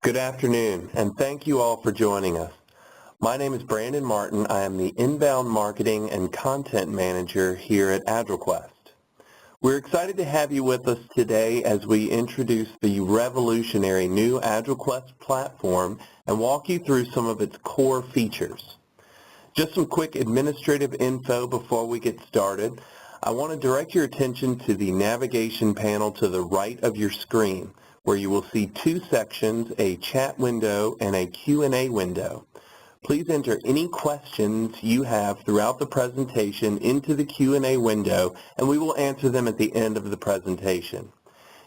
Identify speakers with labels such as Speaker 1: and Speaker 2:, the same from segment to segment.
Speaker 1: Good afternoon, and thank you all for joining us. My name is Brandon Martin. I am the Inbound Marketing and Content Manager here at Agilquest. We're excited to have you with us today as we introduce the revolutionary new Agilquest platform and walk you through some of its core features. Just some quick administrative info before we get started. I want to direct your attention to the navigation panel to the right of your screen, where you will see two sections, a chat window and a Q&A window. Please enter any questions you have throughout the presentation into the Q&A window, and we will answer them at the end of the presentation.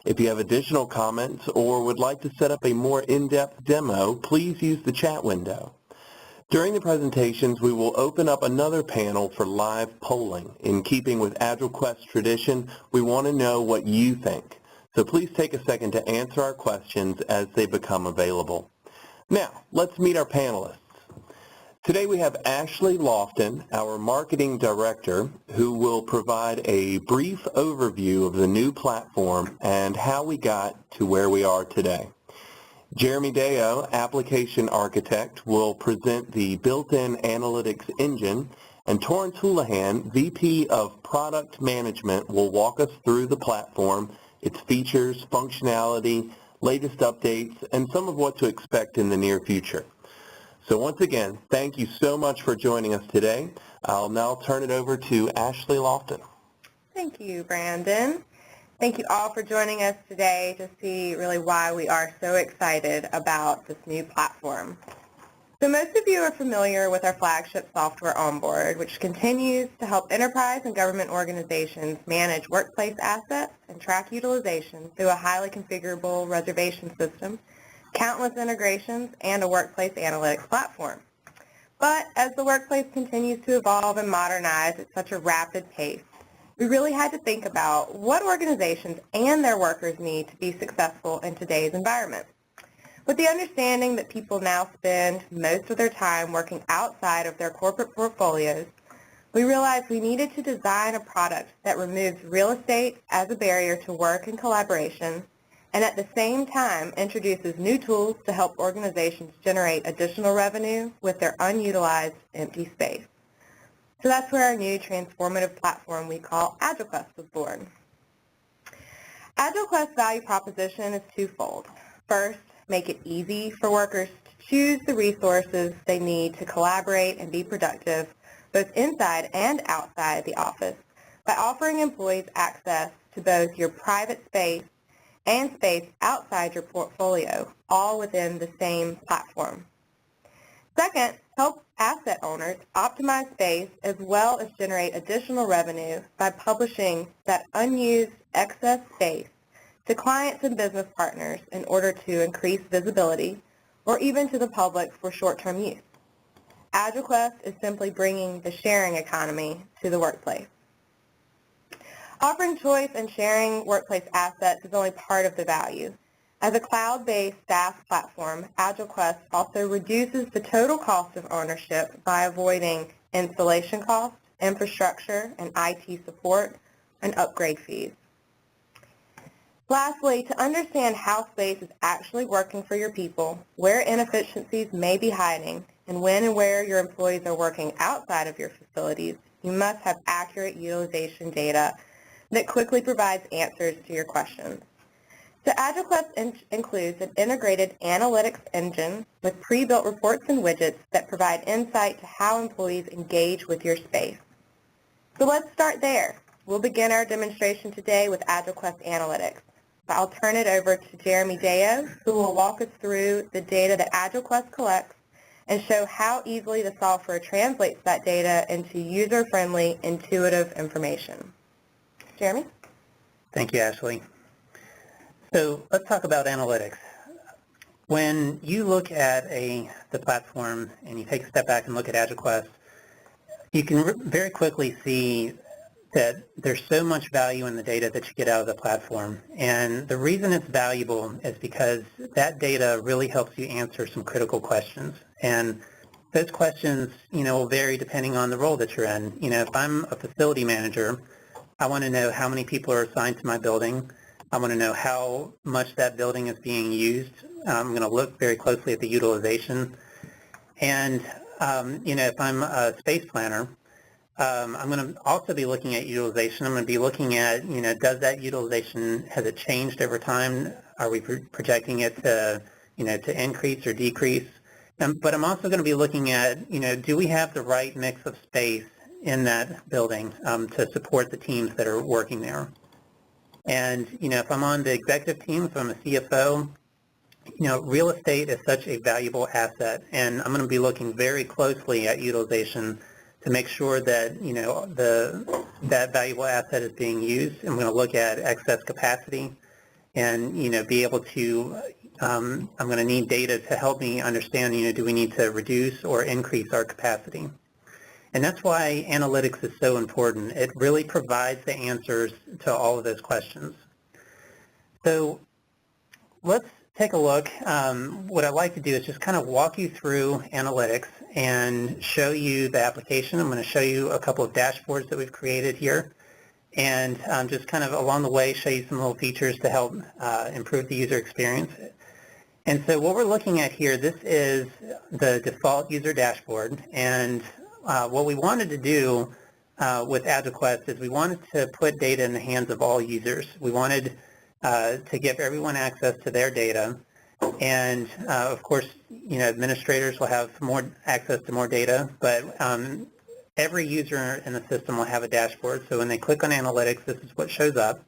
Speaker 1: If you have additional comments or would like to set up a more in-depth demo, please use the chat window. During the presentations, we will open up another panel for live polling. In keeping with Agilquest tradition, we want to know what you think. So please take a second to answer our questions as they become available. Now, let's meet our panelists. Today we have Ashley Lofton, our Marketing Director, who will provide a brief overview of the new platform and how we got to where we are today. Jeremy Deo, Application Architect, will present the built-in analytics engine, and Torrance Houlihan, VP of Product Management, will walk us through the platform, its features, functionality, latest updates, and some of what to expect in the near future. So once again, thank you so much for joining us today. I'll now turn it over to Ashley Lofton.
Speaker 2: Thank you, Brandon. Thank you all for joining us today to see really why we are so excited about this new platform. So most of you are familiar with our flagship software Onboard, which continues to help enterprise and government organizations manage workplace assets and track utilization through a highly configurable reservation system, countless integrations, and a workplace analytics platform. But as the workplace continues to evolve and modernize at such a rapid pace, we really had to think about what organizations and their workers need to be successful in today's environment. With the understanding that people now spend most of their time working outside of their corporate portfolios, we realized we needed to design a product that removes real estate as a barrier to work and collaboration, and at the same time introduces new tools to help organizations generate additional revenue with their unutilized empty space. So that's where our new transformative platform we call Agilquest was born. Agilquest's value proposition is twofold. First, make it easy for workers to choose the resources they need to collaborate and be productive both inside and outside the office by offering employees access to both your private space and space outside your portfolio, all within the same platform. Second, help asset owners optimize space as well as generate additional revenue by publishing that unused excess space to clients and business partners in order to increase visibility or even to the public for short-term use. Agilquest is simply bringing the sharing economy to the workplace. Offering choice and sharing workplace assets is only part of the value. As a cloud-based SaaS platform, Agilquest also reduces the total cost of ownership by avoiding installation costs, infrastructure, and IT support, and upgrade fees. Lastly, to understand how space is actually working for your people, where inefficiencies may be hiding, and when and where your employees are working outside of your facilities, you must have accurate utilization data that quickly provides answers to your questions. So Agilquest includes an integrated analytics engine with pre-built reports and widgets that provide insight to how employees engage with your space. So let's start there. We'll begin our demonstration today with Agilquest Analytics. So I'll turn it over to Jeremy Deo, who will walk us through the data that Agilquest collects and show how easily the software translates that data into user-friendly, intuitive information. Jeremy?
Speaker 3: Thank you, Ashley. So let's talk about analytics. When you look at the platform and you take a step back and look at Agilquest, you can very quickly see that there's so much value in the data that you get out of the platform. And the reason it's valuable is because that data really helps you answer some critical questions. And those questions, will vary depending on the role that you're in. If I'm a facility manager, I want to know how many people are assigned to my building. I want to know how much that building is being used, I'm going to look very closely at the utilization. And, if I'm a space planner, I'm going to also be looking at utilization. I'm going to be looking at, does that utilization, has it changed over time? Are we projecting it to, to increase or decrease? But I'm also going to be looking at, do we have the right mix of space in that building to support the teams that are working there? And, if I'm on the executive team, if I'm a CFO, real estate is such a valuable asset, and I'm going to be looking very closely at utilization to make sure that, that valuable asset is being used. I'm going to look at excess capacity and, be able to, I'm going to need data to help me understand, do we need to reduce or increase our capacity? And that's why analytics is so important. It really provides the answers to all of those questions. So let's take a look. What I'd like to do is just kind of walk you through analytics and show you the application. I'm going to show you a couple of dashboards that we've created here, and just kind of along the way show you some little features to help improve the user experience. And so what we're looking at here, this is the default user dashboard, and what we wanted to do with Agilquest is we wanted to put data in the hands of all users. We wanted to give everyone access to their data, and of course, administrators will have more access to more data, but every user in the system will have a dashboard. So when they click on analytics, this is what shows up.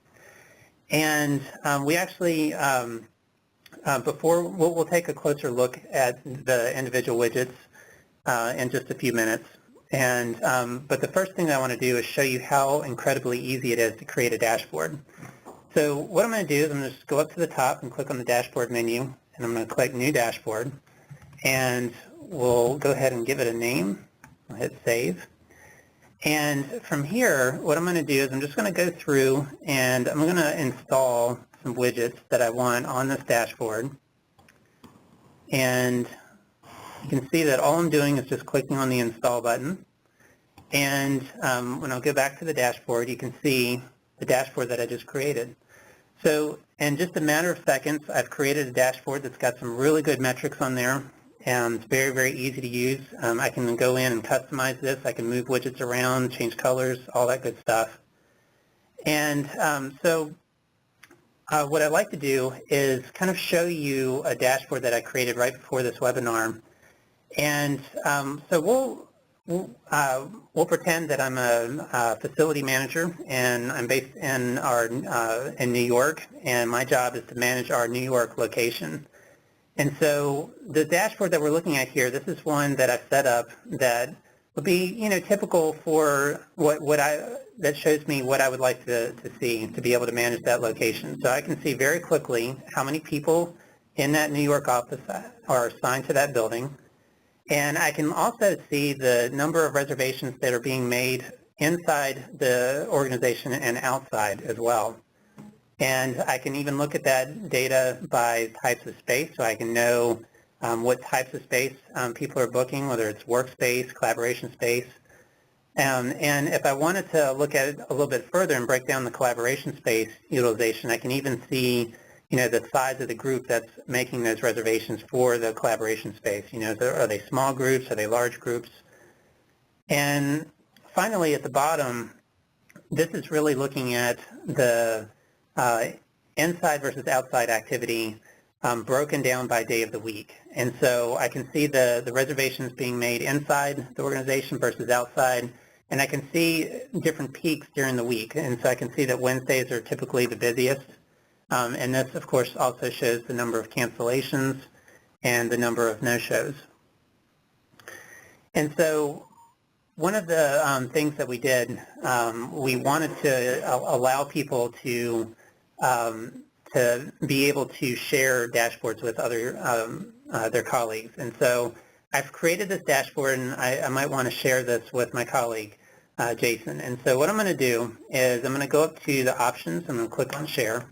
Speaker 3: And we actually, we'll take a closer look at the individual widgets in just a few minutes. And but the first thing that I want to do is show you how incredibly easy it is to create a dashboard. So what I'm going to do is I'm going to just go up to the top and click on the dashboard menu, and I'm going to click New Dashboard, and we'll go ahead and give it a name. I'll hit Save. And from here, what I'm going to do is I'm just going to go through and I'm going to install some widgets that I want on this dashboard. And you can see that all I'm doing is just clicking on the Install button. And when I'll go back to the dashboard, you can see the dashboard that I just created. So in just a matter of seconds, I've created a dashboard that's got some really good metrics on there, and it's very, very easy to use. I can go in and customize this. I can move widgets around, change colors, all that good stuff. And what I'd like to do is kind of show you a dashboard that I created right before this webinar. And so we'll pretend that I'm a facility manager, and I'm based in in New York, and my job is to manage our New York location. And so the dashboard that we're looking at here, this is one that I've set up that would be, typical for that shows me what I would like to see to be able to manage that location. So I can see very quickly how many people in that New York office are assigned to that building. And I can also see the number of reservations that are being made inside the organization and outside as well. And I can even look at that data by types of space, so I can know what types of space people are booking, whether it's workspace, collaboration space. And if I wanted to look at it a little bit further and break down the collaboration space utilization, I can even see the size of the group that's making those reservations for the collaboration space. Are they small groups? Are they large groups? And finally, at the bottom, this is really looking at the inside versus outside activity broken down by day of the week. And so I can see the reservations being made inside the organization versus outside, and I can see different peaks during the week. And so I can see that Wednesdays are typically the busiest. And this, of course, also shows the number of cancellations and the number of no-shows. And so one of the things that we did, we wanted to allow people to be able to share dashboards with their colleagues. And so I've created this dashboard, and I might want to share this with my colleague, Jason. And so what I'm going to do is I'm going to go up to the options. I'm going to click on Share.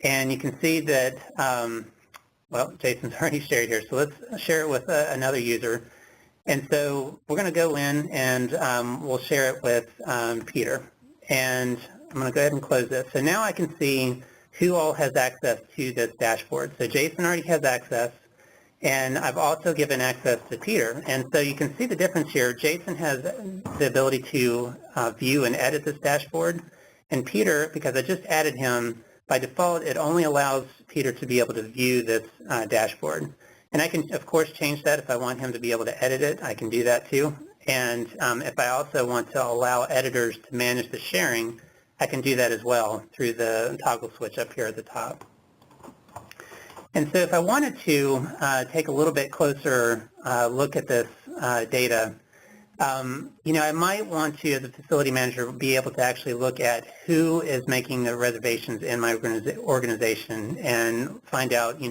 Speaker 3: And you can see that, well, Jason's already shared here, so let's share it with another user. And so we're going to go in and we'll share it with Peter. And I'm going to go ahead and close this. So now I can see who all has access to this dashboard. So Jason already has access, and I've also given access to Peter. And so you can see the difference here. Jason has the ability to view and edit this dashboard, and Peter, because I just added him, by default, it only allows Peter to be able to view this dashboard. And I can, of course, change that if I want him to be able to edit it. I can do that too. And if I also want to allow editors to manage the sharing, I can do that as well through the toggle switch up here at the top. And so if I wanted to take a little bit closer look at this data, I might want to, as a facility manager, be able to actually look at who is making the reservations in my organization and find out,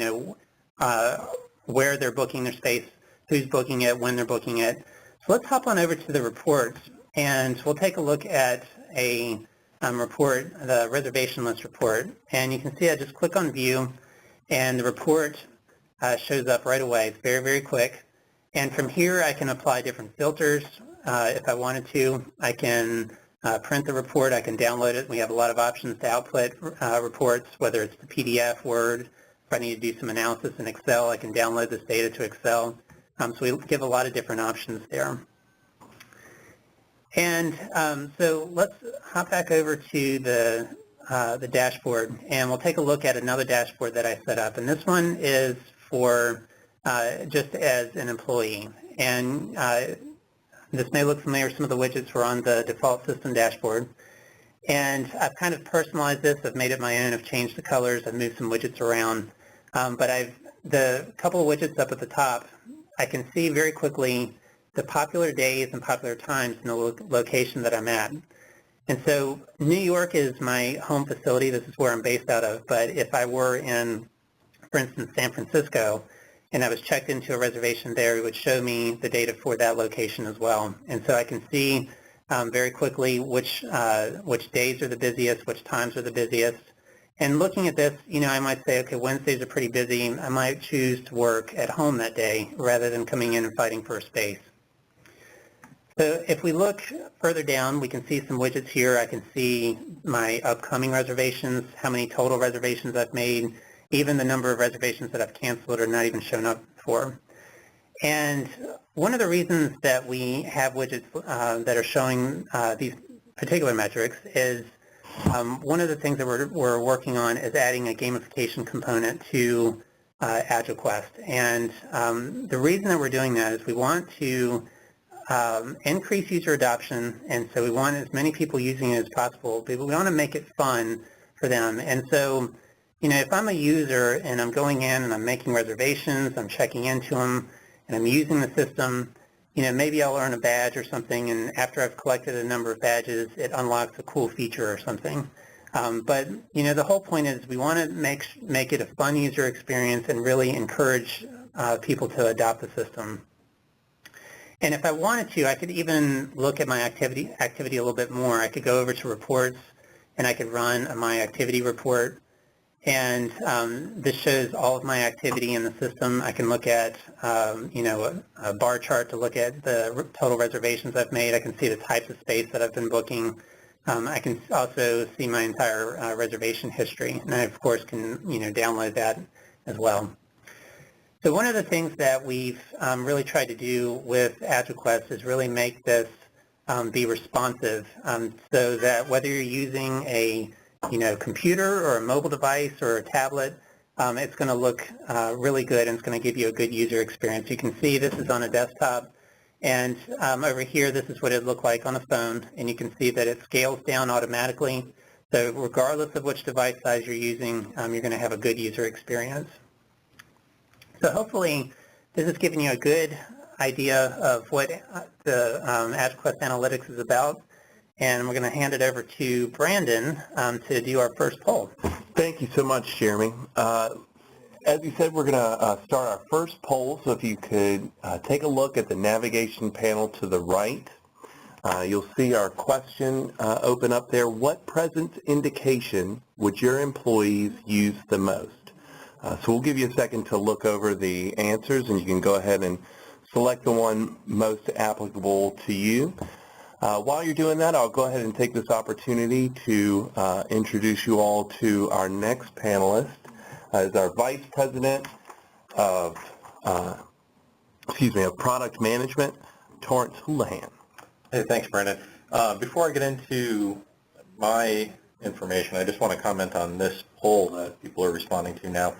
Speaker 3: where they're booking their space, who's booking it, when they're booking it. So let's hop on over to the reports, and we'll take a look at a report, the reservation list report. And you can see I just click on view, and the report shows up right away. It's very, very quick. And from here, I can apply different filters. If I wanted to, I can print the report. I can download it. We have a lot of options to output reports, whether it's the PDF, Word. If I need to do some analysis in Excel, I can download this data to Excel. So we give a lot of different options there. And so let's hop back over to the dashboard, and we'll take a look at another dashboard that I set up. And this one is for just as an employee. And this may look familiar. Some of the widgets were on the default system dashboard. And I've kind of personalized this. I've made it my own. I've changed the colors. I've moved some widgets around. But the couple of widgets up at the top, I can see very quickly the popular days and popular times in the location that I'm at. And so New York is my home facility. This is where I'm based out of. But if I were in, for instance, San Francisco, and I was checked into a reservation there, it would show me the data for that location as well. And so I can see very quickly which days are the busiest, which times are the busiest. And looking at this, I might say, okay, Wednesdays are pretty busy. I might choose to work at home that day rather than coming in and fighting for a space. So if we look further down, we can see some widgets here. I can see my upcoming reservations, how many total reservations I've made, even the number of reservations that I've canceled or not even shown up for. And one of the reasons that we have widgets that are showing these particular metrics is one of the things that we're working on is adding a gamification component to Agilquest. And the reason that we're doing that is we want to increase user adoption, and so we want as many people using it as possible, but we want to make it fun for them. And so, if I'm a user and I'm going in and I'm making reservations, I'm checking into them, and I'm using the system, maybe I'll earn a badge or something, and after I've collected a number of badges, it unlocks a cool feature or something. But, the whole point is we want to make it a fun user experience and really encourage people to adopt the system. And if I wanted to, I could even look at my activity a little bit more. I could go over to reports, and I could run a my activity report. And this shows all of my activity in the system. I can look at, a bar chart to look at the total reservations I've made. I can see the types of space that I've been booking. I can also see my entire reservation history, and I, of course, can, download that as well. So one of the things that we've really tried to do with Agilquest is really make this be responsive, so that whether you're using a computer or a mobile device or a tablet, it's going to look really good, and it's going to give you a good user experience. You can see this is on a desktop, and over here this is what it looked like on a phone, and you can see that it scales down automatically. So regardless of which device size you're using, you're going to have a good user experience. So hopefully this has given you a good idea of what the Agilquest Analytics is about. And we're going to hand it over to Brandon to do our first poll.
Speaker 1: Thank you so much, Jeremy. As you said, we're going to start our first poll, so if you could take a look at the navigation panel to the right, you'll see our question open up there. What presence indication would your employees use the most? So we'll give you a second to look over the answers, and you can go ahead and select the one most applicable to you. While you're doing that, I'll go ahead and take this opportunity to introduce you all to our next panelist, is our Vice President of, of Product Management, Torrance Houlihan.
Speaker 4: Hey, thanks, Brandon. Before I get into my information, I just want to comment on this poll that people are responding to now.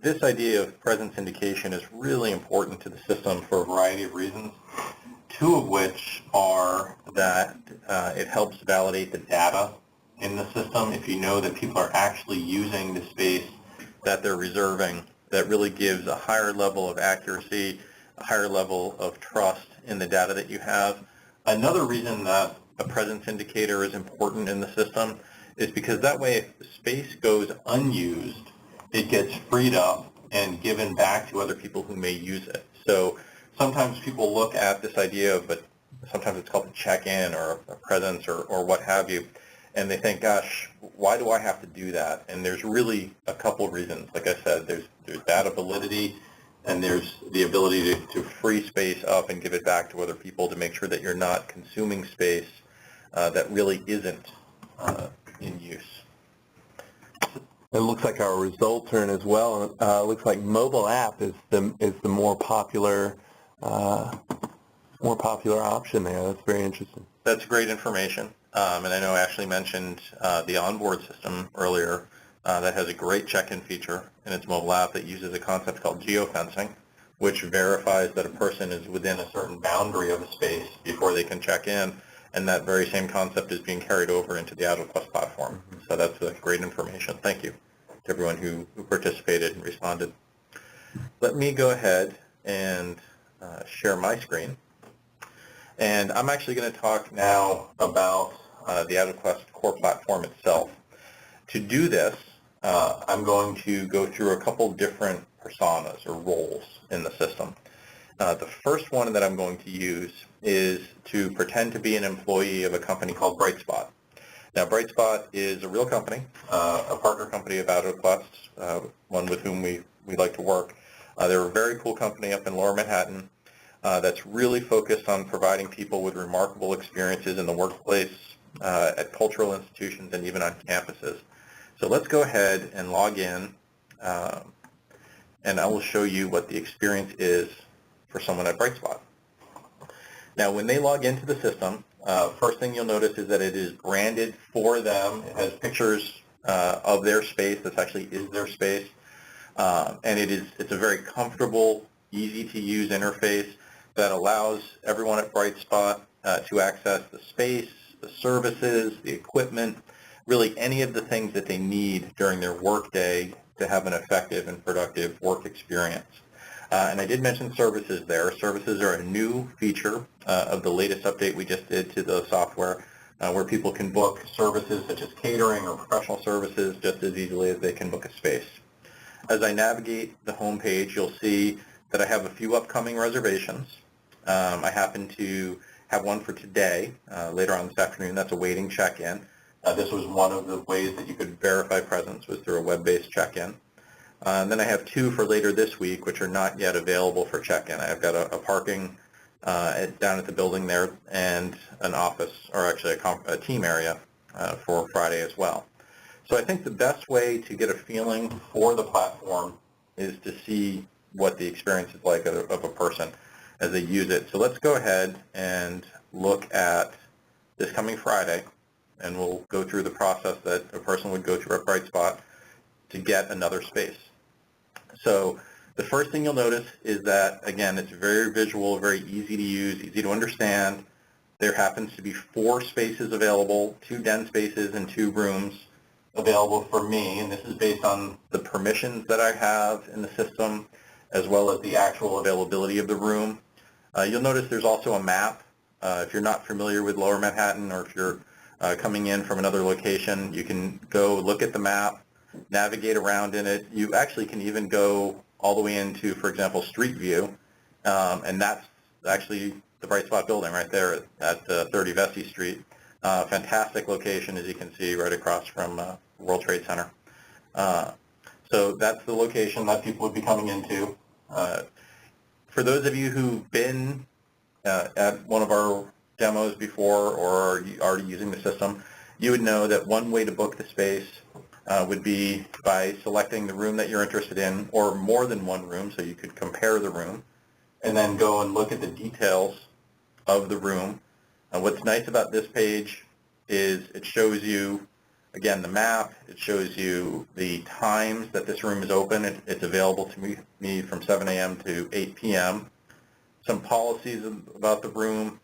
Speaker 4: This idea of presence indication is really important to the system for a variety of reasons, two of which are that it helps validate the data in the system. If you know that people are actually using the space that they're reserving, that really gives a higher level of accuracy, a higher level of trust in the data that you have. Another reason that a presence indicator is important in the system is because that way if the space goes unused, it gets freed up and given back to other people who may use it. So sometimes people look at this idea of, sometimes it's called a check-in or a presence or what have you, and they think, gosh, why do I have to do that? And there's really a couple of reasons. Like I said, there's data validity, and there's the ability to free space up and give it back to other people to make sure that you're not consuming space that really isn't in use.
Speaker 1: It looks like our results are in as well. It looks like mobile app is the more popular option there. That's very interesting.
Speaker 4: That's great information. And I know Ashley mentioned the onboard system earlier that has a great check-in feature in its mobile app that uses a concept called geofencing, which verifies that a person is within a certain boundary of a space before they can check in. And that very same concept is being carried over into the Agilquest platform. So that's great information. Thank you to everyone who participated and responded. Let me go ahead and share my screen. And I'm actually going to talk now about the Agilquest core platform itself. To do this, I'm going to go through a couple different personas or roles in the system. The first one that I'm going to use is to pretend to be an employee of a company called Brightspot. Now, Brightspot is a real company, a partner company of Agilquest, one with whom we like to work. They're a very cool company up in Lower Manhattan that's really focused on providing people with remarkable experiences in the workplace, at cultural institutions, and even on campuses. So let's go ahead and log in, and I will show you what the experience is for someone at Brightspot. Now, when they log into the system, first thing you'll notice is that it is branded for them. It has pictures of their space. This actually is their space. And it's a very comfortable, easy-to-use interface that allows everyone at Brightspot to access the space, the services, the equipment, really any of the things that they need during their workday to have an effective and productive work experience. And I did mention services there. Services are a new feature of the latest update we just did to the software where people can book services such as catering or professional services just as easily as they can book a space. As I navigate the home page, you'll see that I have a few upcoming reservations. I happen to have one for today, later on this afternoon. That's a waiting check-in. This was one of the ways that you could verify presence was through a web-based check-in. And then I have two for later this week, which are not yet available for check-in. I've got a parking down at the building there and an office, or actually a team area for Friday as well. So I think the best way to get a feeling for the platform is to see what the experience is like of a person as they use it. So let's go ahead and look at this coming Friday, and we'll go through the process that a person would go through at Brightspot to get another space. So the first thing you'll notice is that, again, it's very visual, very easy to use, easy to understand. There happens to be 4 spaces available, 2 den spaces and 2 rooms available for me, and this is based on the permissions that I have in the system as well as the actual availability of the room. You'll notice there's also a map. If you're not familiar with Lower Manhattan, or if you're coming in from another location, you can go look at the map, navigate around in it. You actually can even go all the way into, for example, Street View, and that's actually the Brightspot building right there at 30 Vesey Street. Fantastic location, as you can see, right across from World Trade Center. So that's the location that people would be coming into. For those of you who've been at one of our demos before or are already using the system, you would know that one way to book the space would be by selecting the room that you're interested in, or more than one room, so you could compare the room, and then go and look at the details of the room. What's nice about this page is it shows you, again, the map. It shows you the times that this room is open. It's available to me from 7 a.m. to 8 p.m. Some policies about the room,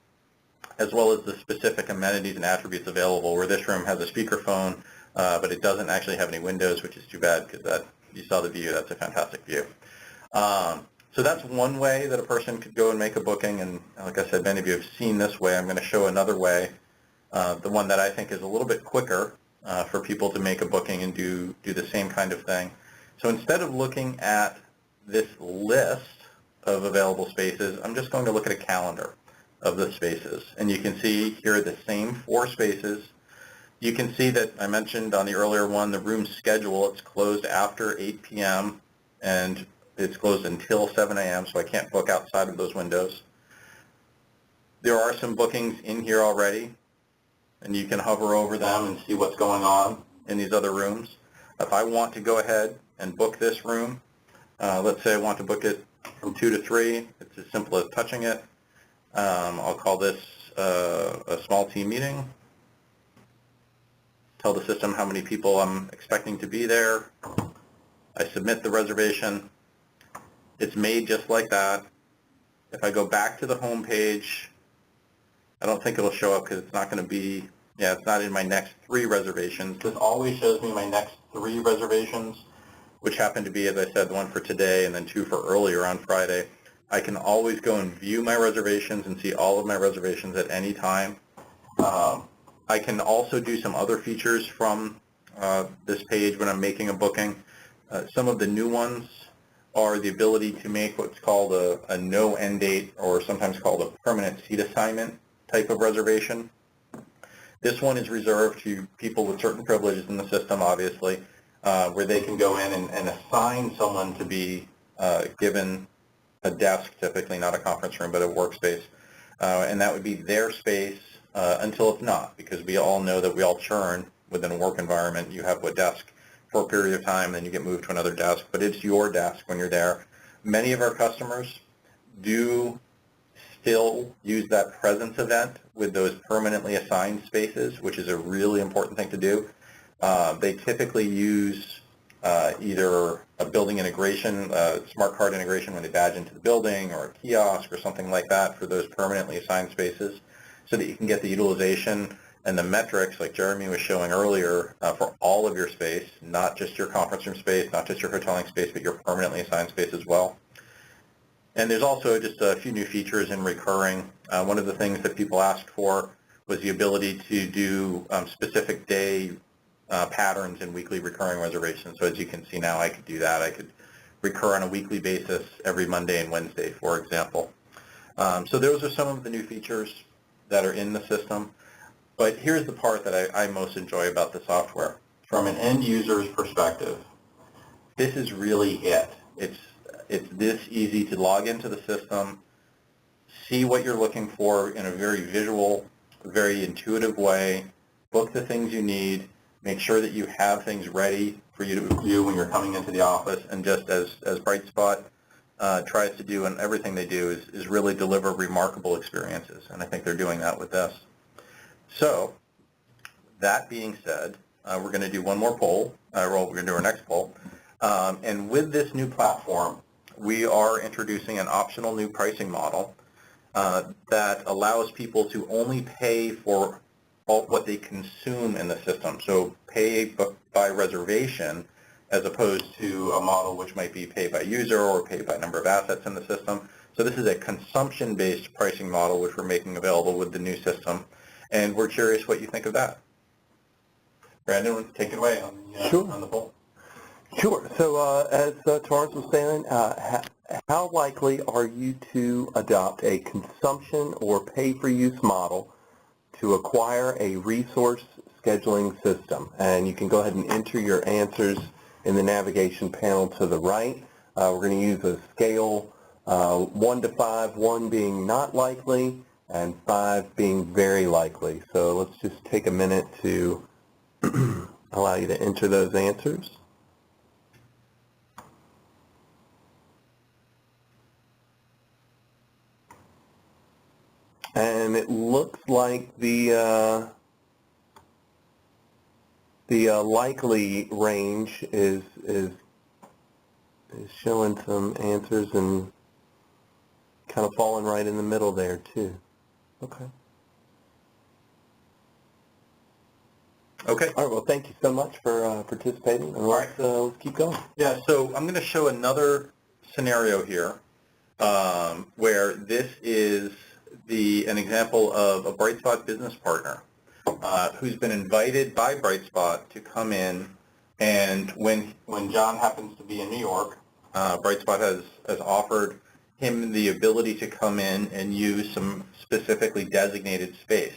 Speaker 4: as well as the specific amenities and attributes available, where this room has a speakerphone, but it doesn't actually have any windows, which is too bad because you saw the view. That's a fantastic view. So that's one way that a person could go and make a booking, and like I said, many of you have seen this way. I'm going to show another way, the one that I think is a little bit quicker for people to make a booking and do the same kind of thing. So instead of looking at this list of available spaces, I'm just going to look at a calendar of the spaces. And you can see here are the same 4 spaces. You can see that I mentioned on the earlier one, the room schedule, it's closed after 8 p.m. and it's closed until 7 a.m., so I can't book outside of those windows. There are some bookings in here already, and you can hover over them and see what's going on in these other rooms. If I want to go ahead and book this room, let's say I want to book it from 2 to 3, it's as simple as touching it. I'll call this a small team meeting. Tell the system how many people I'm expecting to be there. I submit the reservation. It's made just like that. If I go back to the home page, I don't think it'll show up because it's not going to be, it's not in my next 3 reservations. This always shows me my next 3 reservations, which happen to be, as I said, 1 for today and then 2 for earlier on Friday. I can always go and view my reservations and see all of my reservations at any time. I can also do some other features from this page when I'm making a booking. Some of the new ones are the ability to make what's called a no end date, or sometimes called a permanent seat assignment type of reservation. This one is reserved to people with certain privileges in the system, obviously, where they can go in and assign someone to be given a desk, typically not a conference room, but a workspace. And that would be their space until it's not, because we all know that we all churn within a work environment. You have a desk for a period of time, then you get moved to another desk, but it's your desk when you're there. Many of our customers do still use that presence event with those permanently assigned spaces, which is a really important thing to do. They typically use either a building integration, smart card integration when they badge into the building, or a kiosk or something like that for those permanently assigned spaces, so that you can get the utilization and the metrics like Jeremy was showing earlier for all of your space, not just your conference room space, not just your hoteling space, but your permanently assigned space as well. And there's also just a few new features in recurring. One of the things that people asked for was the ability to do specific day patterns in weekly recurring reservations. So as you can see now, I could do that. I could recur on a weekly basis every Monday and Wednesday, for example. So those are some of the new features that are in the system. But here's the part that I most enjoy about the software. From an end user's perspective, this is really it. It's this easy to log into the system, see what you're looking for in a very visual, very intuitive way, book the things you need, make sure that you have things ready for you to view when you're coming into the office, and just as Brightspot tries to do, and everything they do is really deliver remarkable experiences, and I think they're doing that with this. So, that being said, we're going to do one more poll, we're going to do our next poll, and with this new platform, we are introducing an optional new pricing model that allows people to only pay for what they consume in the system. So pay by reservation, as opposed to a model which might be pay by user or pay by number of assets in the system. So this is a consumption-based pricing model which we're making available with the new system, and we're curious what you think of that. Brandon, take it away on the poll.
Speaker 1: Sure. So as Torrance was saying, how likely are you to adopt a consumption or pay-for-use model to acquire a resource scheduling system? And you can go ahead and enter your answers in the navigation panel to the right. We're going to use a scale 1 to 5, 1 being not likely, and 5 being very likely. So let's just take a minute to allow you to enter those answers. And it looks like the likely range is showing some answers and kind of falling right in the middle there too. Okay.
Speaker 4: Okay.
Speaker 1: All right. Well, thank you so much for participating, and let's keep going.
Speaker 4: Yeah. So I'm going to show another scenario here where this is an example of a Brightspot business partner who's been invited by Brightspot to come in, and when John happens to be in New York, Brightspot has offered him the ability to come in and use some specifically designated space.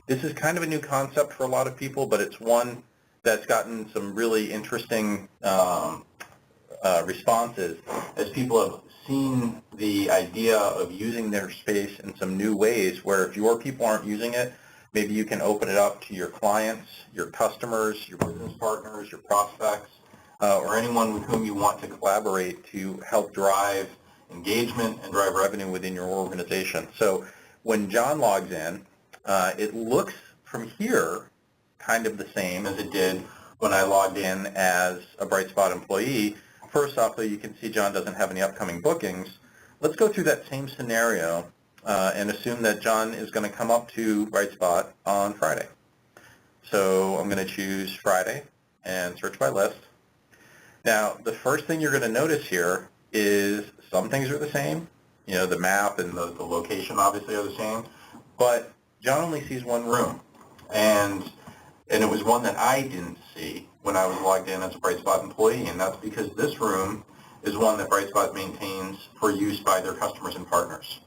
Speaker 4: This is kind of a new concept for a lot of people, but it's one that's gotten some really interesting responses as people have seen the idea of using their space in some new ways where if your people aren't using it, maybe you can open it up to your clients, your customers, your business partners, your prospects, or anyone with whom you want to collaborate to help drive engagement and drive revenue within your organization. So when John logs in, it looks from here kind of the same as it did when I logged in as a Brightspot employee. First off, though, you can see John doesn't have any upcoming bookings. Let's go through that same scenario and assume that John is going to come up to Brightspot on Friday. So I'm going to choose Friday and search by list. Now, the first thing you're going to notice here is some things are the same. You know, the map and the location obviously are the same, but John only sees one room, and it was one that I didn't see when I was logged in as a Brightspot employee, and that's because this room is one that Brightspot maintains for use by their customers and partners.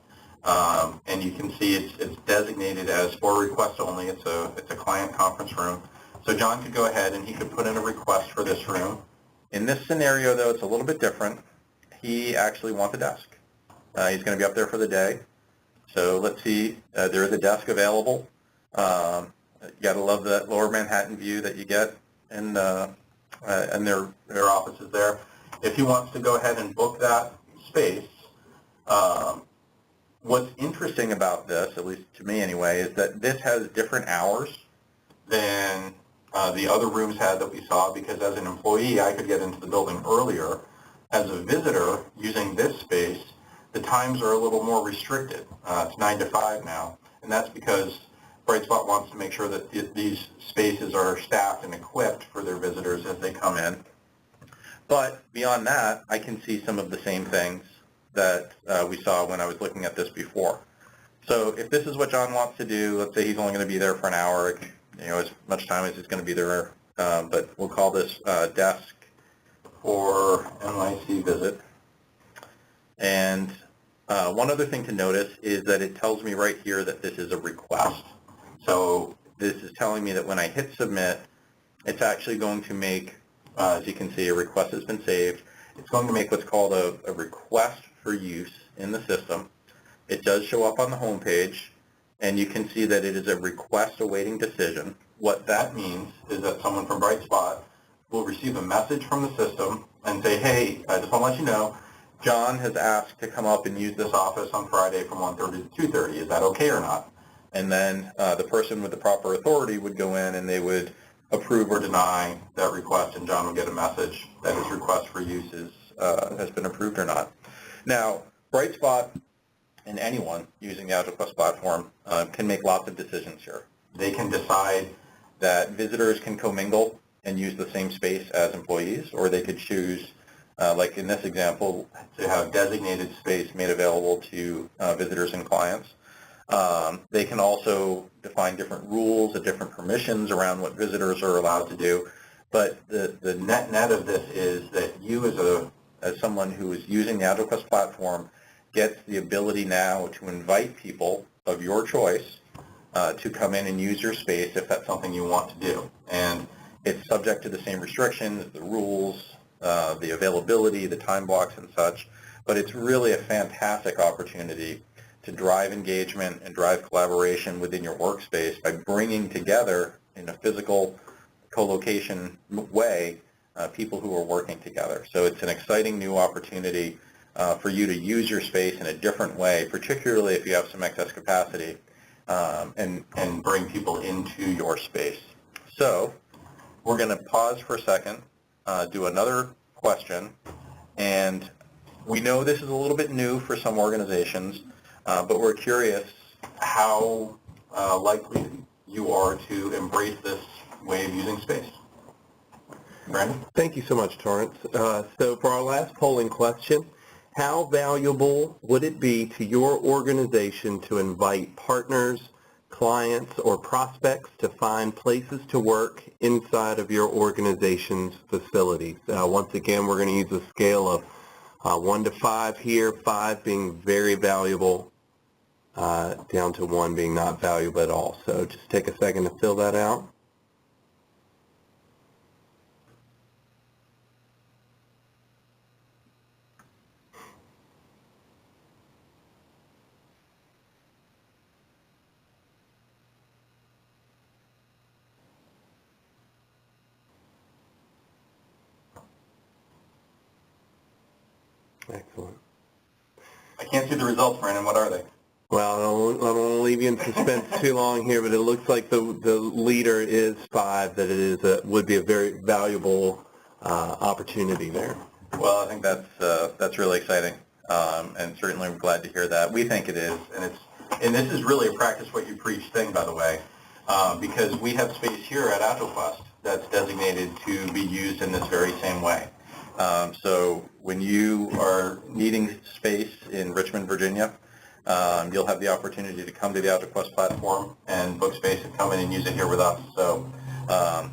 Speaker 4: And you can see it's designated as for request only. It's a client conference room. So John could go ahead and he could put in a request for this room. In this scenario, though, it's a little bit different. He actually wants a desk. He's going to be up there for the day. So let's see. There is a desk available. You got to love that lower Manhattan view that you get in their offices there. If he wants to go ahead and book that space, what's interesting about this, at least to me anyway, is that this has different hours than the other rooms had that we saw, because as an employee, I could get into the building earlier. As a visitor, using this space, the times are a little more restricted. It's 9 to 5 now, and that's because Brightspot wants to make sure that these spaces are staffed and equipped for their visitors as they come in. But beyond that, I can see some of the same things that we saw when I was looking at this before. So if this is what John wants to do, let's say he's only going to be there for an hour, you know, as much time as he's going to be there, but we'll call this desk for NYC visit. And one other thing to notice is that it tells me right here that this is a request. So this is telling me that when I hit submit, it's actually going to make, as you can see, a request has been saved. It's going to make what's called a request for use in the system. It does show up on the home page, and you can see that it is a request awaiting decision. What that means is that someone from Brightspot will receive a message from the system and say, hey, I just want to let you know, John has asked to come up and use this office on Friday from 1:30 to 2:30. Is that okay or not? And then the person with the proper authority would go in and they would approve or deny that request, and John would get a message that his request for use has been approved or not. Now, Brightspot and anyone using the Agilquest platform can make lots of decisions here. They can decide that visitors can commingle and use the same space as employees, or they could choose, like in this example, to have designated space made available to visitors and clients. They can also define different rules and different permissions around what visitors are allowed to do. But the net of this is that you as someone who is using the Agilquest platform gets the ability now to invite people of your choice to come in and use your space if that's something you want to do. And it's subject to the same restrictions, the rules, the availability, the time blocks and such, but it's really a fantastic opportunity to drive engagement and drive collaboration within your workspace by bringing together in a physical co-location way people who are working together. So it's an exciting new opportunity for you to use your space in a different way, particularly if you have some excess capacity, and bring people into your space. So we're going to pause for a second, do another question, and we know this is a little bit new for some organizations, but we're curious how likely you are to embrace this way of using space. Brandon?
Speaker 1: Thank you so much, Torrance. So for our last polling question, how valuable would it be to your organization to invite partners, clients, or prospects to find places to work inside of your organization's facilities? Once again, we're going to use a scale of 1 to 5 here, 5 being very valuable, down to 1 being not valuable at all. So just take a second to fill that out. Excellent.
Speaker 4: I can't see the results, Brandon. What are they?
Speaker 1: Well, I don't want to leave you in suspense too long here, but it looks like the leader is 5, that it is would be a very valuable opportunity there.
Speaker 4: Well, I think that's really exciting, and certainly I'm glad to hear that. We think it is, and this is really a practice what you preach thing, by the way, because we have space here at Agilquest that's designated to be used in this very same way. So when you are needing space in Richmond, Virginia, you'll have the opportunity to come to the Agilquest platform and book space and come in and use it here with us. So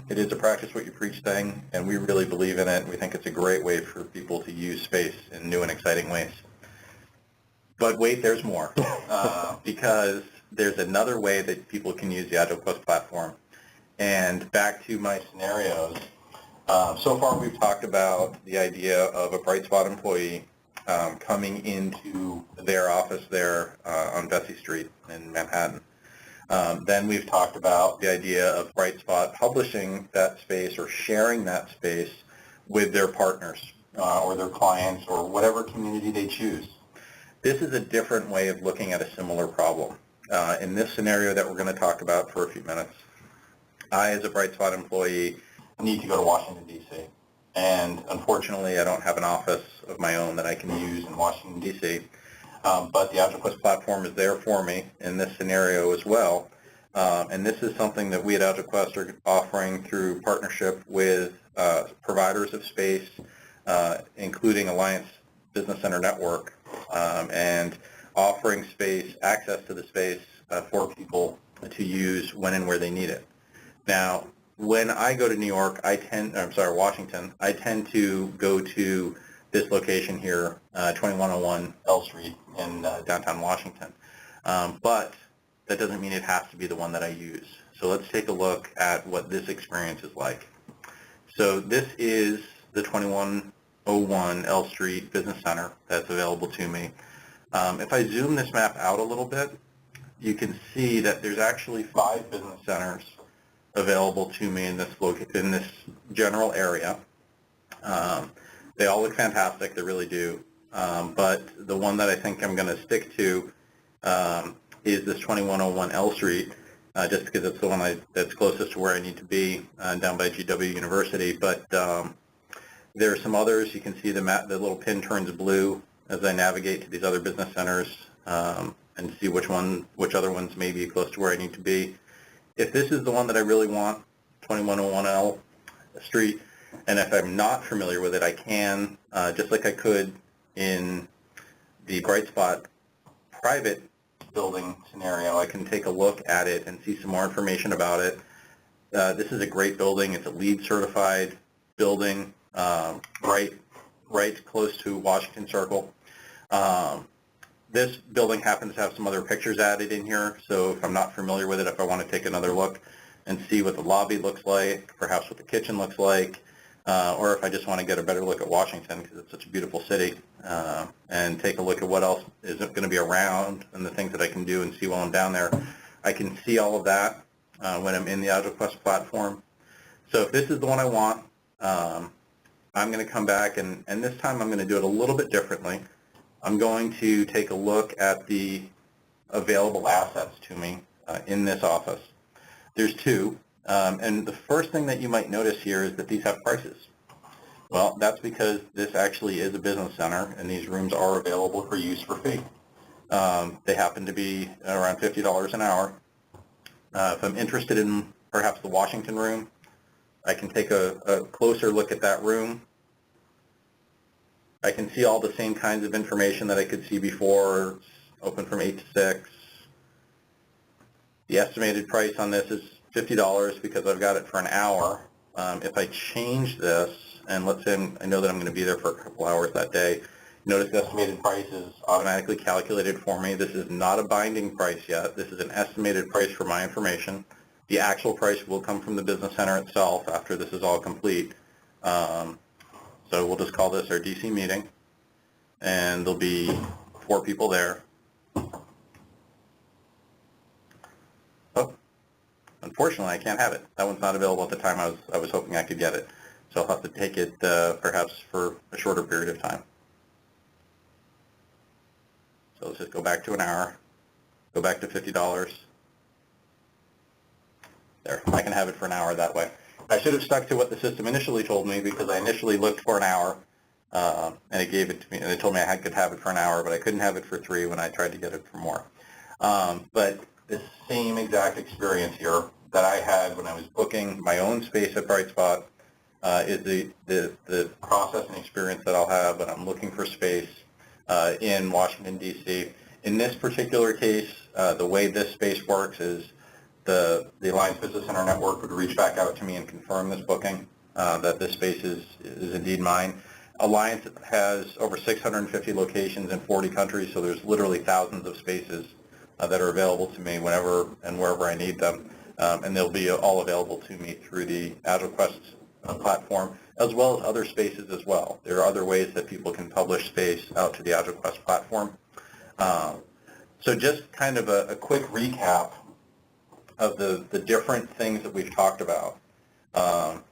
Speaker 4: it is a practice what you preach thing, and we really believe in it. We think it's a great way for people to use space in new and exciting ways. But wait, there's more, because there's another way that people can use the Agilquest platform. And back to my scenarios, so far we've talked about the idea of a bright spot employee coming into their office there on Vesey Street in Manhattan. Then we've talked about the idea of bright spot publishing that space or sharing that space with their partners or their clients or whatever community they choose. This is a different way of looking at a similar problem. In this scenario that we're going to talk about for a few minutes, I, as a bright spot employee, need to go to Washington, D.C. And unfortunately, I don't have an office of my own that I can use in Washington, D.C. But the Agilquest platform is there for me in this scenario as well. And this is something that we at Agilquest are offering through partnership with providers of space, including Alliance Business Center Network, and offering space, access to the space for people to use when and where they need it. Now, when I go to Washington, I tend to go to this location here, 2101 L Street in downtown Washington. But that doesn't mean it has to be the one that I use. So let's take a look at what this experience is like. So this is the 2101 L Street Business Center that's available to me. If I zoom this map out a little bit, you can see that there's actually 5 business centers available to me in this general area. They all look fantastic, they really do. But the one that I think I'm going to stick to is this 2101 L Street, just because it's the one that's closest to where I need to be, down by GW University. But there are some others. You can see the little pin turns blue as I navigate to these other business centers and see which other ones may be close to where I need to be. If this is the one that I really want, 2101 L Street, and if I'm not familiar with it, I can, just like I could in the Bright Spot private building scenario, I can take a look at it and see some more information about it. This is a great building. It's a LEED certified building, right close to Washington Circle. This building happens to have some other pictures added in here, so if I'm not familiar with it, if I want to take another look and see what the lobby looks like, perhaps what the kitchen looks like, or if I just want to get a better look at Washington because it's such a beautiful city, and take a look at what else is going to be around and the things that I can do and see while I'm down there. I can see all of that when I'm in the Agilquest platform. So if this is the one I want, I'm going to come back, and this time I'm going to do it a little bit differently. I'm going to take a look at the available assets to me in this office. There's two, and the first thing that you might notice here is that these have prices. Well, that's because this actually is a business center, and these rooms are available for use for fee. They happen to be around $50 an hour. If I'm interested in perhaps the Washington room, I can take a closer look at that room. I can see all the same kinds of information that I could see before. It's open from 8 to 6. The estimated price on this is $50 because I've got it for an hour. If I change this, and let's say I know that I'm going to be there for a couple hours that day, notice the estimated price is automatically calculated for me. This is not a binding price yet. This is an estimated price for my information. The actual price will come from the business center itself after this is all complete. So we'll just call this our DC meeting, and there'll be 4 people there. Oh, unfortunately, I can't have it. That one's not available at the time I was hoping I could get it. So I'll have to take it perhaps for a shorter period of time. So let's just go back to an hour, go back to $50. There, I can have it for an hour that way. I should have stuck to what the system initially told me because I initially looked for an hour, and it gave it to me, and it told me I could have it for an hour, but I couldn't have it for 3 when I tried to get it for more. But the same exact experience here that I had when I was booking my own space at Brightspot is the process and experience that I'll have when I'm looking for space in Washington, D.C. In this particular case, the way this space works is the Alliance Business Center Network would reach back out to me and confirm this booking, that this space is indeed mine. Alliance has over 650 locations in 40 countries, so there's literally thousands of spaces that are available to me whenever and wherever I need them, and they'll be all available to me through the Agilquest platform, as well as other spaces as well. There are other ways that people can publish space out to the Agilquest platform. So just kind of a quick recap of the different things that we've talked about.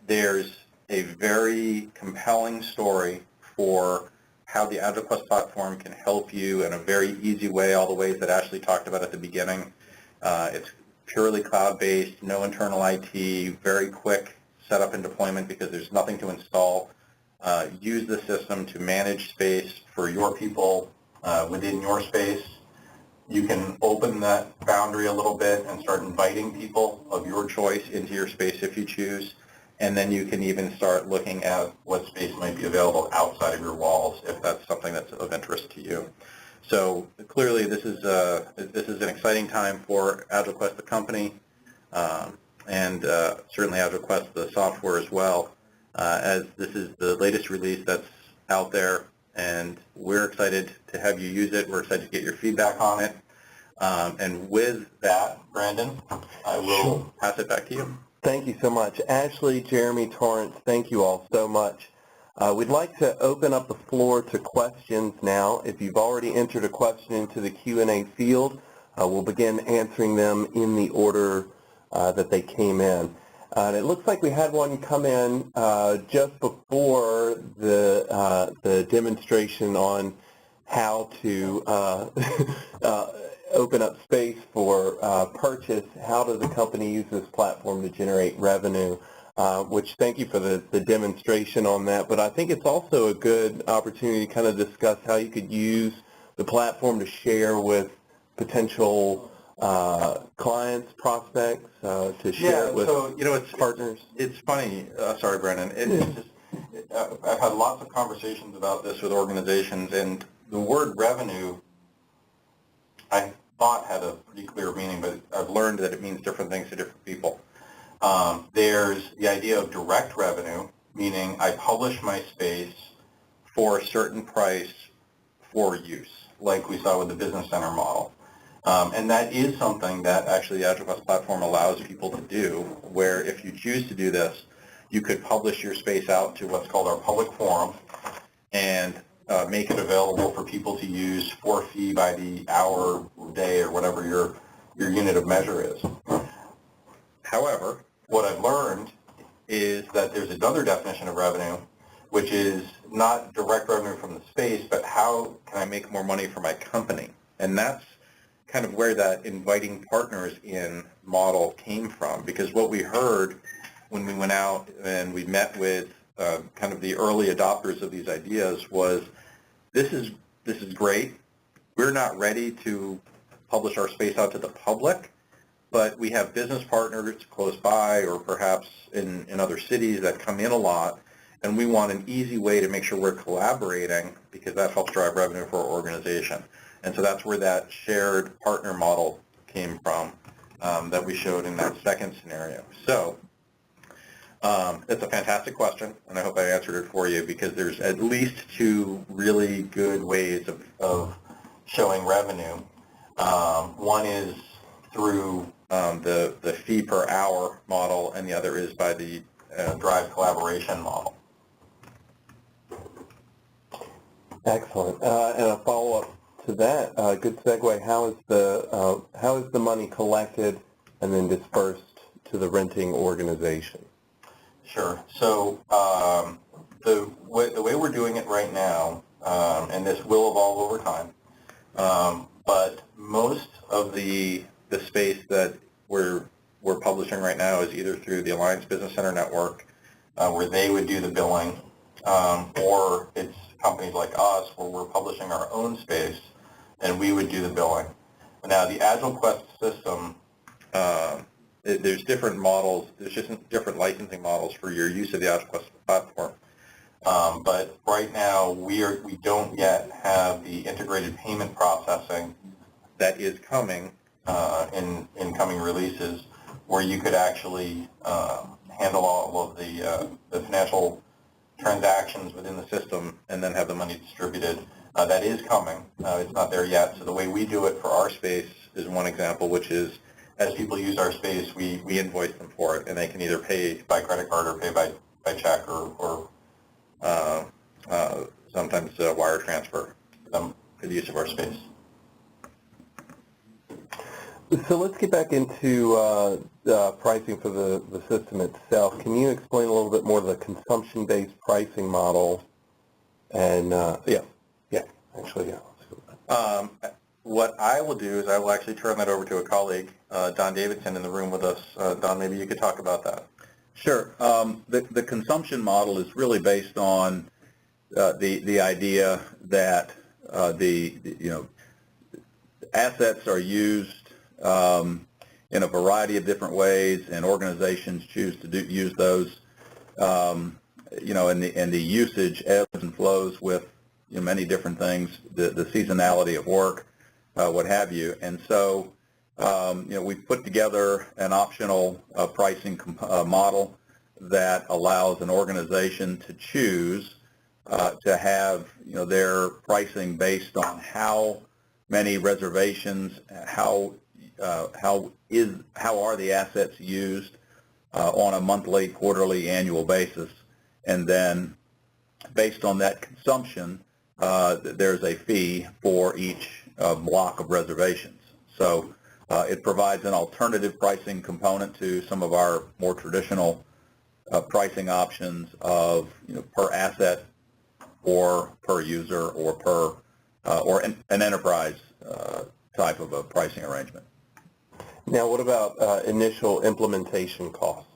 Speaker 4: There's a very compelling story for how the Agilquest platform can help you in a very easy way, all the ways that Ashley talked about at the beginning. It's purely cloud-based, no internal IT, very quick setup and deployment because there's nothing to install. Use the system to manage space for your people within your space. You can open that boundary a little bit and start inviting people of your choice into your space if you choose. And then you can even start looking at what space might be available outside of your walls if that's something that's of interest to you. So clearly this is an exciting time for Agilquest the company, and certainly Agilquest the software as well, as this is the latest release that's out there, and we're excited to have you use it. We're excited to get your feedback on it. And with that, Brandon, I will pass it back to you.
Speaker 1: Thank you so much. Ashley, Jeremy, Torrance, thank you all so much. We'd like to open up the floor to questions now. If you've already entered a question into the Q&A field, we'll begin answering them in the order that they came in. And it looks like we had one come in just before the demonstration on how to open up space for purchase. How does a company use this platform to generate revenue? Which thank you for the demonstration on that. But I think it's also a good opportunity to kind of discuss how you could use the platform to share with potential clients, prospects, to share it with partners.
Speaker 4: It's funny. Sorry, Brandon. I've had lots of conversations about this with organizations, and the word revenue, I thought had a pretty clear meaning, but I've learned that it means different things to different people. There's the idea of direct revenue, meaning I publish my space for a certain price for use, like we saw with the Business Center model. And that is something that actually the Agilquest platform allows people to do, where if you choose to do this, you could publish your space out to what's called our public forum and make it available for people to use for a fee by the hour, day, or whatever your unit of measure is. However, what I've learned is that there's another definition of revenue, which is not direct revenue from the space, but how can I make more money for my company? And that's kind of where that inviting partners in model came from, because what we heard when we went out and we met with kind of the early adopters of these ideas was, this is great. We're not ready to publish our space out to the public, but we have business partners close by or perhaps in other cities that come in a lot, and we want an easy way to make sure we're collaborating because that helps drive revenue for our organization. And so that's where that shared partner model came from that we showed in that second scenario. So it's a fantastic question, and I hope I answered it for you, because there's at least two really good ways of showing revenue. One is through the fee per hour model, and the other is by the drive collaboration model.
Speaker 1: Excellent. And a follow-up to that, good segue. How is the money collected and then dispersed to the renting organization?
Speaker 4: Sure. So the way we're doing it right now, and this will evolve over time, but most of the space that we're publishing right now is either through the Alliance Business Center network, where they would do the billing, or it's companies like us where we're publishing our own space and we would do the billing. Now, the Agilquest system, there's different models. There's just different licensing models for your use of the Agilquest platform. But right now, we don't yet have the integrated payment processing that is coming in coming releases, where you could actually handle all of the financial transactions within the system and then have the money distributed. That is coming. It's not there yet. So the way we do it for our space is one example, which is as people use our space, we invoice them for it, and they can either pay by credit card or pay by check or sometimes wire transfer for the use of our space.
Speaker 1: So let's get back into pricing for the system itself. Can you explain a little bit more of the consumption-based pricing model? And
Speaker 4: What I will do is I will actually turn that over to a colleague, Don Davidson, in the room with us. Don, maybe you could talk about that.
Speaker 5: Sure. The consumption model is really based on the idea that the assets are used in a variety of different ways, and organizations choose to use those. And the usage ebbs and flows with many different things, the seasonality of work, what have you. And so, we've put together an optional pricing model that allows an organization to choose to have their pricing based on how many reservations, how are the assets used on a monthly, quarterly, annual basis, and then based on that consumption, there's a fee for each block of reservations. So it provides an alternative pricing component to some of our more traditional pricing options of per asset or per user or per or an enterprise type of a pricing arrangement.
Speaker 1: now, what about initial implementation costs?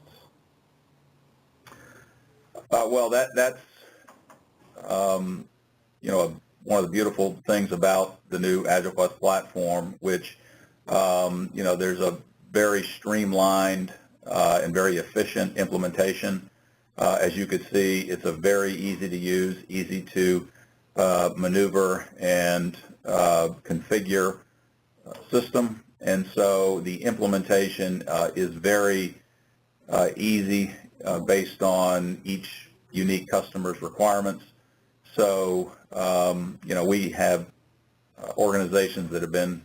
Speaker 5: Well, that's one of the beautiful things about the new Agilquest platform, which there's a very streamlined and very efficient implementation. As you could see, it's a very easy to use, easy to maneuver and configure system, and so the implementation is very easy based on each unique customer's requirements. So we have organizations that have been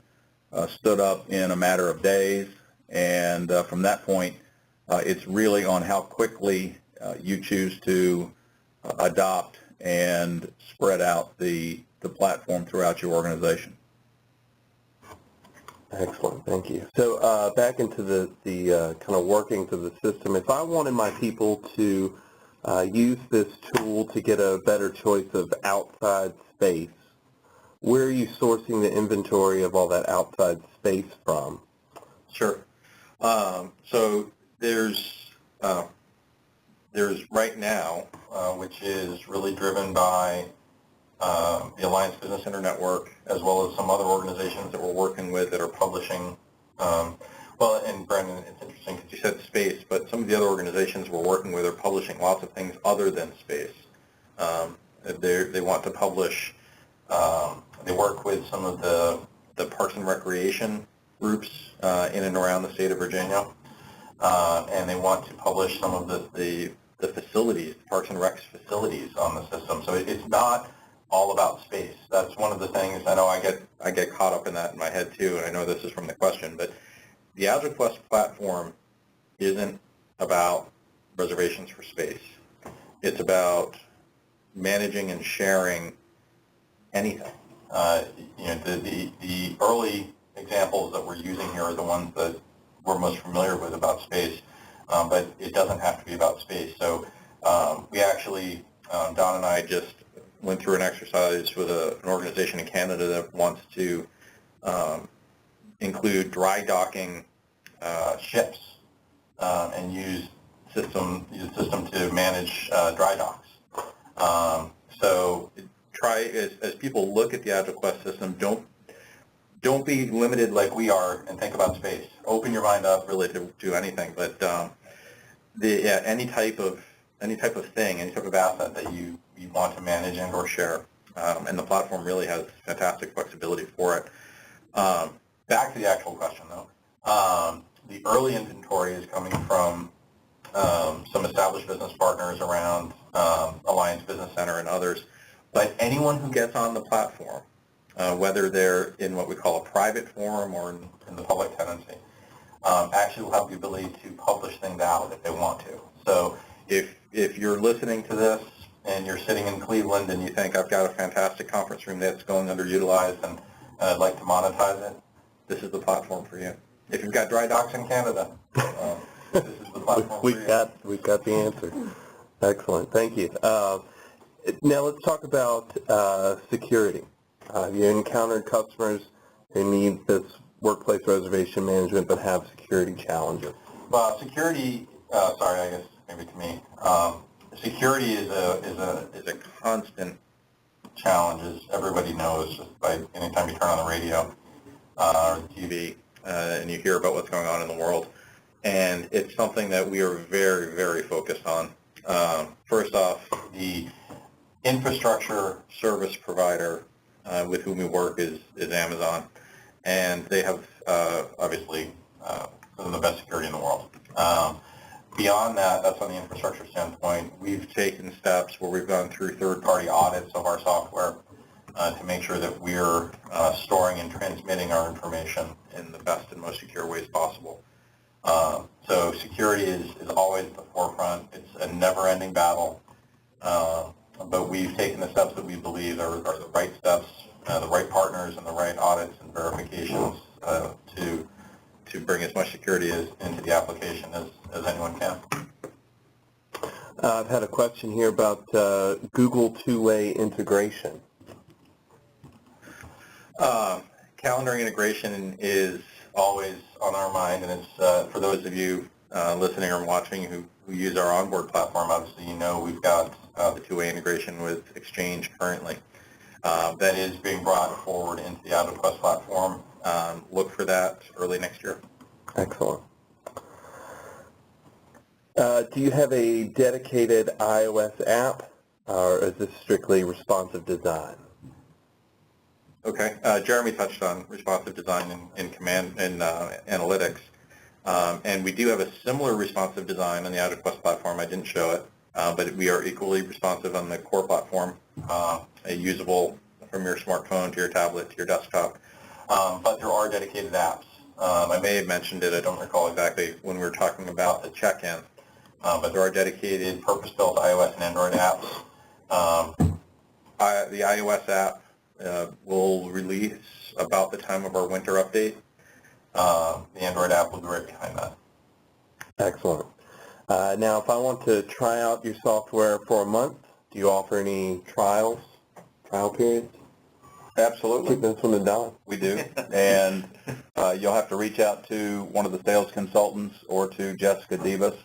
Speaker 5: stood up in a matter of days, and from that point, it's really on how quickly you choose to adopt and spread out the platform throughout your organization.
Speaker 1: Excellent, thank you. So back into the kind of workings of the system, if I wanted my people to use this tool to get a better choice of outside space, where are you sourcing the inventory of all that outside space from?
Speaker 4: Sure. So there's right now, which is really driven by the Alliance Business Center Network, as well as some other organizations that we're working with that are publishing. Well, and Brandon, it's interesting because you said space, but some of the other organizations we're working with are publishing lots of things other than space. They want to publish. They work with some of the Parks and Recreation groups in and around the state of Virginia, and they want to publish some of the facilities, Parks and Rec's facilities on the system. So it's not all about space. That's one of the things. I know I get caught up in that in my head too, and I know this is from the question, but the Agilquest platform isn't about reservations for space. It's about managing and sharing anything. The early examples that we're using here are the ones that we're most familiar with about space, but it doesn't have to be about space. So we actually, Don and I just went through an exercise with an organization in Canada that wants to include dry docking ships and use system to manage dry docks. So try, as people look at the Agilquest system, don't be limited like we are and think about space. Open your mind up really to anything, but any type of thing, any type of asset that you want to manage and or share, and the platform really has fantastic flexibility for it. Back to the actual question though, the early inventory is coming from some established business partners around Alliance Business Center and others, but anyone who gets on the platform, whether they're in what we call a private forum or in the public tenancy, actually will have the ability to publish things out if they want to. So if you're listening to this and you're sitting in Cleveland and you think, I've got a fantastic conference room that's going underutilized and I'd like to monetize it, this is the platform for you. If you've got dry docks in Canada, this is the platform for you.
Speaker 1: We've got the answer. Excellent, thank you. Now let's talk about security. You encountered customers who need this workplace reservation management but have security challenges.
Speaker 4: Well, security, sorry, I guess maybe to me, security is a constant challenge, as everybody knows, just by anytime you turn on the radio or the TV and you hear about what's going on in the world. And it's something that we are very, very focused on. First off, the infrastructure service provider with whom we work is Amazon, and they have obviously some of the best security in the world. Beyond that, that's on the infrastructure standpoint. We've taken steps where we've gone through third-party audits of our software to make sure that we're storing and transmitting our information in the best and most secure ways possible. So security is always at the forefront. It's a never-ending battle, but we've taken the steps that we believe are the right steps, the right partners, and the right audits and verifications to bring as much security into the application as anyone can.
Speaker 1: I've had a question here about Google two-way integration.
Speaker 4: Calendar integration is always on our mind, and it's for those of you listening or watching who use our onboard platform. Obviously, you know we've got the two-way integration with Exchange currently. That is being brought forward into the Agilquest platform. Look for that early next year.
Speaker 1: Excellent. Do you have a dedicated iOS app, or is this strictly responsive design?
Speaker 4: Okay. Jeremy touched on responsive design in command and analytics, and we do have a similar responsive design on the Agilquest platform. I didn't show it, but we are equally responsive on the core platform, usable from your smartphone to your tablet to your desktop. But there are dedicated apps. I may have mentioned it. I don't recall exactly when we were talking about the check-in. but there are dedicated purpose-built iOS and Android apps. The iOS app will release about the time of our winter update. The Android app will be right behind that.
Speaker 1: Excellent. Now, if I want to try out your software for a month, do you offer any trial periods?
Speaker 5: Absolutely.
Speaker 1: Keep this one to Don.
Speaker 5: We do. And you'll have to reach out to one of the sales consultants or to Jessica Debus,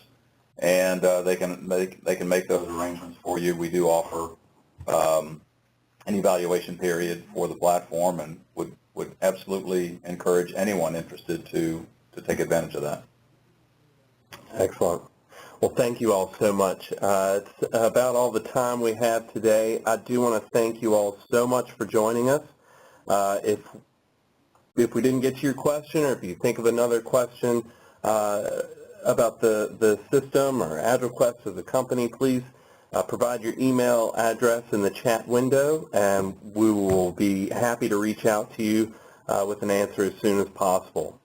Speaker 5: and they can make those arrangements for you. We do offer an evaluation period for the platform, and would absolutely encourage anyone interested to take advantage of that.
Speaker 1: Excellent. Well, thank you all so much. It's about all the time we have today. I do want to thank you all so much for joining us. If we didn't get to your question, or if you think of another question about the system or Agilquest as a company, please provide your email address in the chat window, and we will be happy to reach out to you with an answer as soon as possible.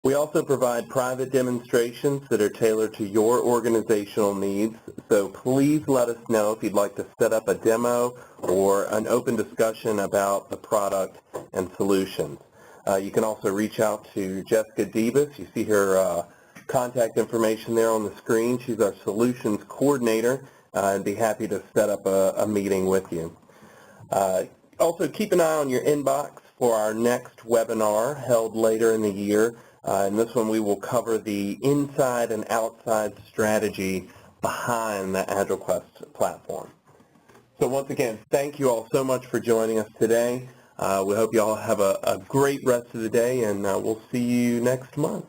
Speaker 1: We also provide private demonstrations that are tailored to your organizational needs, so please let us know if you'd like to set up a demo or an open discussion about the product and solutions. You can also reach out to Jessica Debus. You see her contact information there on the screen. She's our solutions coordinator, and be happy to set up a meeting with you. Also, keep an eye on your inbox for our next webinar held later in the year. In this one, we will cover the inside and outside strategy behind the Agilquest platform. So once again, thank you all so much for joining us today. We hope you all have a great rest of the day, and we'll see you next month.